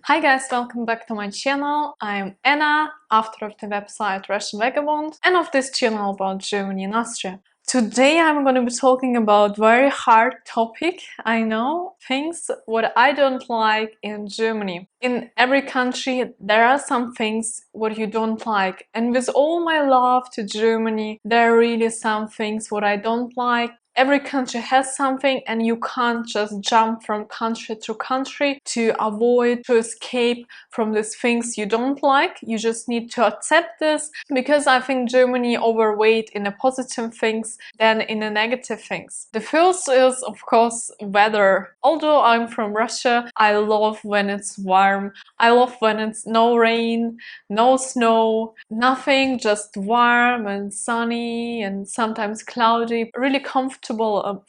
Hi guys, welcome back to my channel. I'm Anna, author of the website Russian Vagabond and of this channel about Germany and Austria. Today I'm going to be talking about very hard topic, I know, things what I don't like in Germany. In every country there are some things what you don't like, and with all my love to Germany, there are really some things what I don't like. Every country has something and you can't just jump from country to country to avoid, to escape from these things you don't like. You just need to accept this, because I think Germany overweight in the positive things than in the negative things. The first is, of course, weather. Although I'm from Russia, I love when it's warm. I love when it's no rain, no snow, nothing, just warm and sunny and sometimes cloudy. Really comfortable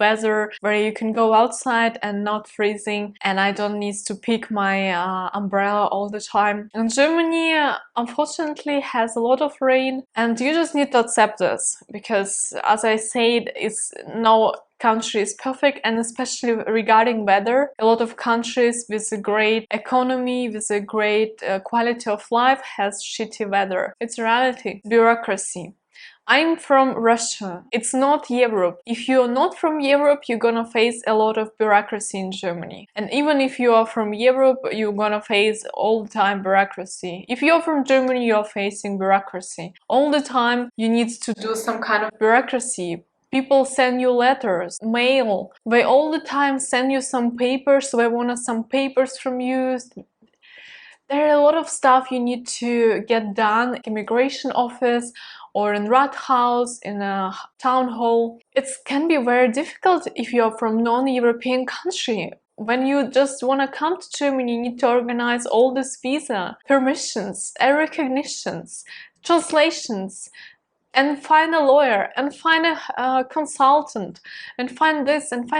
weather where you can go outside and not freezing, and I don't need to pick my umbrella all the time. And Germany unfortunately has a lot of rain, and you just need to accept this, because as I said, it's no country is perfect, and especially regarding weather, a lot of countries with a great economy, with a great quality of life has shitty weather. It's reality. Bureaucracy. I'm from Russia. It's not Europe. If you're not from Europe, you're gonna face a lot of bureaucracy in Germany. And even if you are from Europe, you're gonna face all the time bureaucracy. If you're from Germany, you're facing bureaucracy. All the time you need to do some kind of bureaucracy. People send you letters, mail. They all the time send you some papers. They want some papers from you. There are a lot of stuff you need to get done, immigration office or in Rathaus, in a town hall. It can be very difficult if you're from non-European country. When you just want to come to Germany, you need to organize all this visa, permissions, recognitions, translations, and find a lawyer, and find a consultant, and find this, and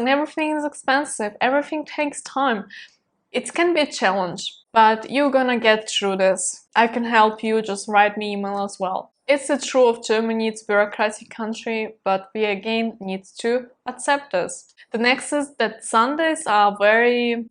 everything is expensive, everything takes time. It can be a challenge, but you're gonna get through this. I can help you, just write me email as well. It's the truth of Germany, it's a bureaucratic country, but we again need to accept this. The next is that Sundays are very,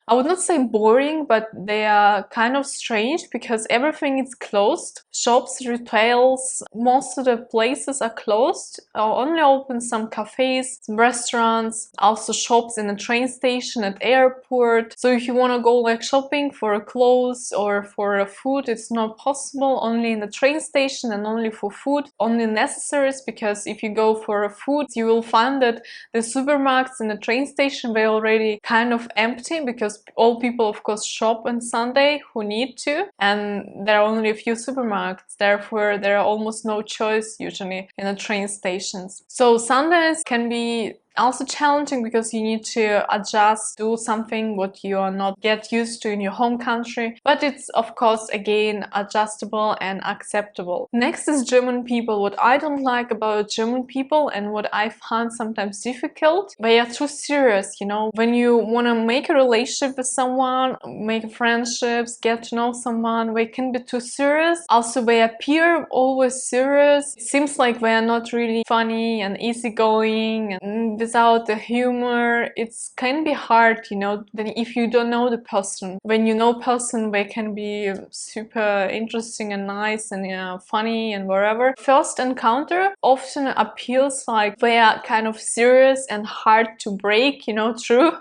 I would not say boring, but they are kind of strange because everything is closed. Shops, retails, most of the places are closed. Only open some cafes, some restaurants, also shops in a train station, at airport. So if you want to go like shopping for clothes or for food, it's not possible. Only in the train station and only for food, only necessaries, because if you go for food, you will find that the supermarkets in the train station, they're already kind of empty, because all people of course shop on Sunday who need to, and there are only a few supermarkets, therefore there are almost no choice usually in the train stations. So Sundays can be also challenging because you need to adjust, do something what you are not get used to in your home country, but it's of course again adjustable and acceptable. Next is German people. What I don't like about German people and what I find sometimes difficult, they are too serious, you know. When you want to make a relationship with someone, make friendships, get to know someone, they can be too serious. Also they appear always serious. It seems like they are not really funny and easygoing, and without the humor, it can be hard, you know, then if you don't know the person. When you know person, they can be super interesting and nice and funny and whatever. First encounter often appears like they are kind of serious and hard to break, you know, through,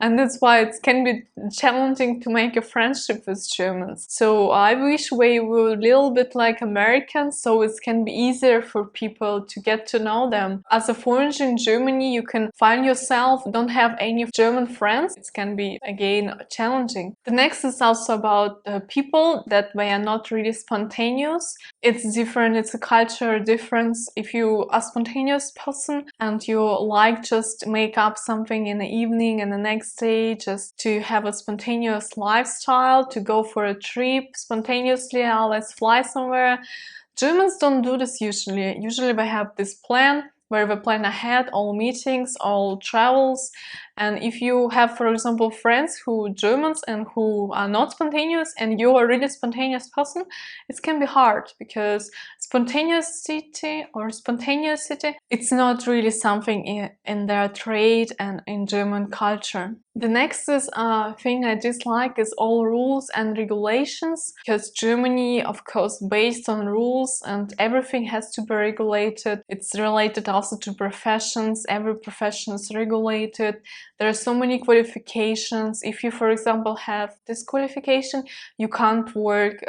and that's why it can be challenging to make a friendship with Germans. So I wish we were a little bit like Americans, so it can be easier for people to get to know them. As a foreigner in Germany, you can find yourself don't have any German friends. It can be again challenging. The next is also about people, that they are not really spontaneous. It's different, it's a culture difference. If you are a spontaneous person and you like just make up something in the evening and the next day, just to have a spontaneous lifestyle, to go for a trip spontaneously, let's fly somewhere. Germans don't do this usually. Usually they have this plan where they plan ahead all meetings, all travels, And if you have, for example, friends who are Germans and who are not spontaneous, and you are a really spontaneous person, it can be hard, because spontaneity, it's not really something in their trade and in German culture. The next thing I dislike is all rules and regulations, because Germany, of course, based on rules, and everything has to be regulated. It's related also to professions. Every profession is regulated. There are so many qualifications. If you, for example, have this qualification, you can't work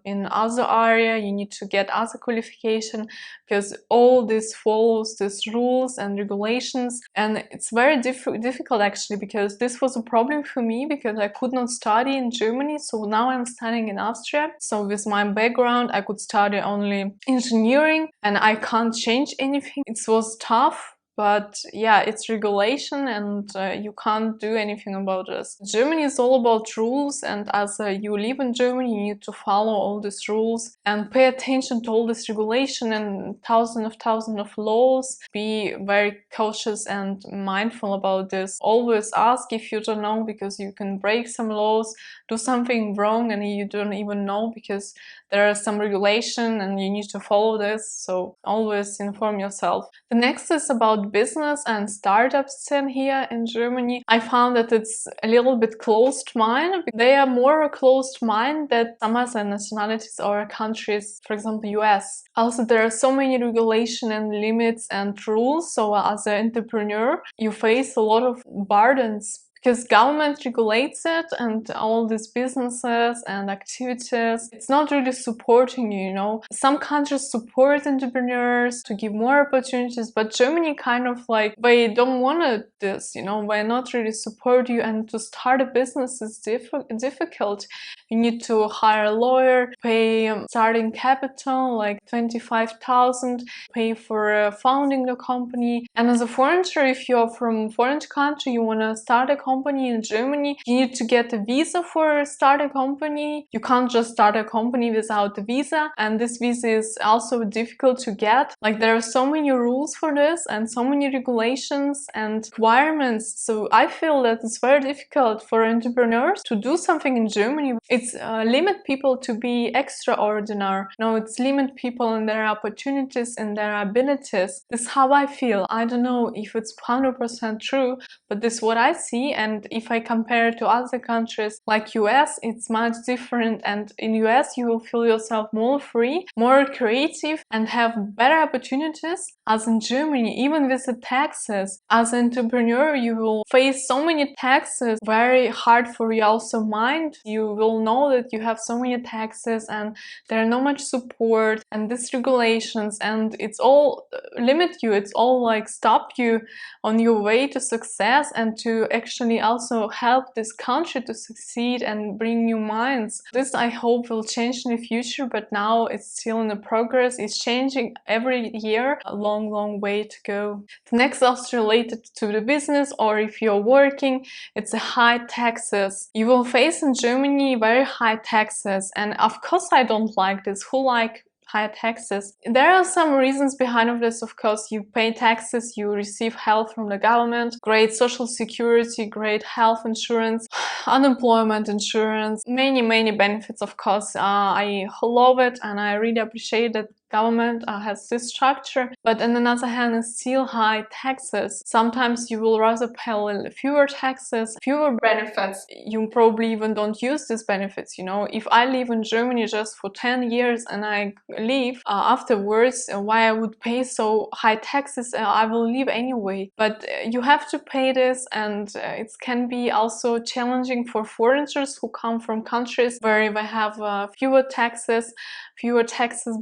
in other area. You need to get other qualification, because all this follows these rules and regulations. And it's very difficult actually, because this was a problem for me, because I could not study in Germany. So now I'm studying in Austria. So with my background, I could study only engineering, and I can't change anything. It was tough. But yeah, it's regulation, and you can't do anything about this. Germany is all about rules, and as you live in Germany, you need to follow all these rules and pay attention to all this regulation and thousands of laws. Be very cautious and mindful about this. Always ask if you don't know, because you can break some laws, do something wrong, and you don't even know, because there is some regulation and you need to follow this. So always inform yourself. The next is about business and startup scene here in Germany. I found that it's a little bit closed mind. They are more closed mind than some other nationalities or countries, for example, US. Also, there are so many regulation and limits and rules. So as an entrepreneur, you face a lot of burdens, because government regulates it, and all these businesses and activities, it's not really supporting you, you know. Some countries support entrepreneurs to give more opportunities, but Germany kind of like, they don't want this, you know, they not really support you, and to start a business is difficult. You need to hire a lawyer, pay starting capital like 25,000, pay for founding the company. And as a foreigner, if you're from a foreign country, you want to start a company in Germany, you need to get a visa for start a company. You can't just start a company without a visa, and this visa is also difficult to get. Like, there are so many rules for this and so many regulations and requirements. So I feel that it's very difficult for entrepreneurs to do something in Germany. It's limit people to be extraordinary. No, it's limit people in their opportunities and their abilities. This is how I feel. I don't know if it's 100% true, but this is what I see. And if I compare to other countries like US, it's much different. And in US, you will feel yourself more free, more creative, and have better opportunities. As in Germany, even with the taxes, as an entrepreneur, you will face so many taxes, very hard for you also mind. You will know that you have so many taxes, and there are no much support and these regulations, and it's all limit you. It's all like stop you on your way to success, and to actually also help this country to succeed and bring new minds. This, I hope, will change in the future, but now it's still in the progress. It's changing every year. A long way to go. The next is related to the business, or if you're working, it's a high taxes. You will face in Germany very high taxes, and of course I don't like this. Who like high taxes? There are some reasons behind of this. Of course, you pay taxes, you receive help from the government, great social security, great health insurance, unemployment insurance, many benefits. Of course, I love it, and I really appreciate that government has this structure. But on the other hand, it's still high taxes. Sometimes you will rather pay fewer taxes, fewer benefits. You probably even don't use these benefits, you know. If I live in Germany just for 10 years and I leave afterwards, why I would pay so high taxes? I will leave anyway. But you have to pay this, and it can be also challenging for foreigners who come from countries where they have fewer taxes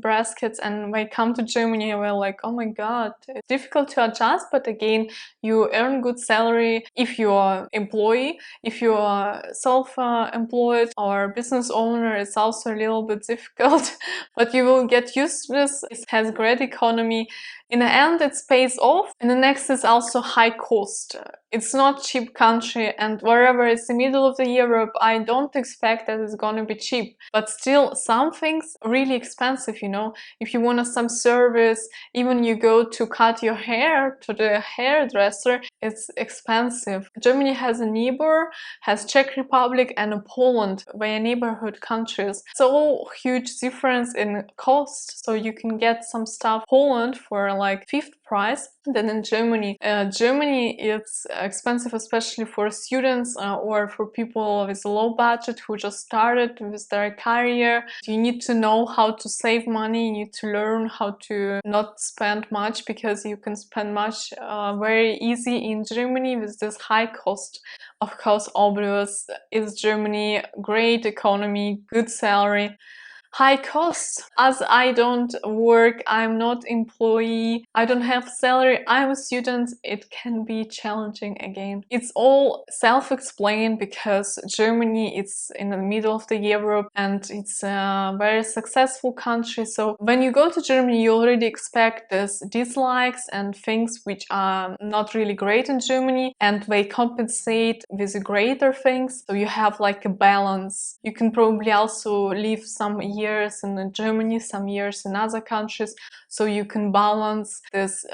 brackets, and when I come to Germany, we're like, oh my god, it's difficult to adjust. But again, you earn good salary if you are employee. If you are self-employed or business owner, it's also a little bit difficult, but you will get used to this. It has great economy. In the end, it pays off. And the next is also high cost. it's not cheap country, and wherever it's the middle of the Europe, I don't expect that it's gonna be cheap. But still, some things really expensive, you know. If you want some service, even you go to cut your hair to the hairdresser, it's expensive. Germany has a neighbor, has Czech Republic and Poland, they are neighborhood countries. So huge difference in cost. So you can get some stuff Poland for like fifth price than in Germany. Germany it's expensive, especially for students or for people with a low budget who just started with their career. You need to know how to save money, you need to learn how to not spend much, because you can spend much very easy in Germany with this high cost. Of course, obvious is Germany, great economy, good salary, high costs. As I don't work, I'm not employee, I don't have salary, I'm a student, it can be challenging again. It's all self-explained because Germany is in the middle of the Europe and it's a very successful country. So when you go to Germany, you already expect this dislikes and things which are not really great in Germany, and they compensate with greater things. So you have like a balance. You can probably also live some years in Germany, some years in other countries, so you can balance this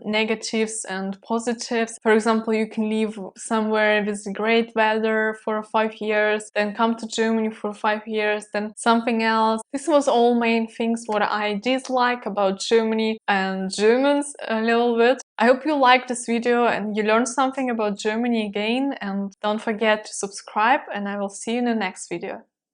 negatives and positives. For example, you can live somewhere with great weather for 5 years, then come to Germany for 5 years, then something else. This was all main things what I dislike about Germany and Germans a little bit. I hope you liked this video and you learned something about Germany again, and don't forget to subscribe, and I will see you in the next video.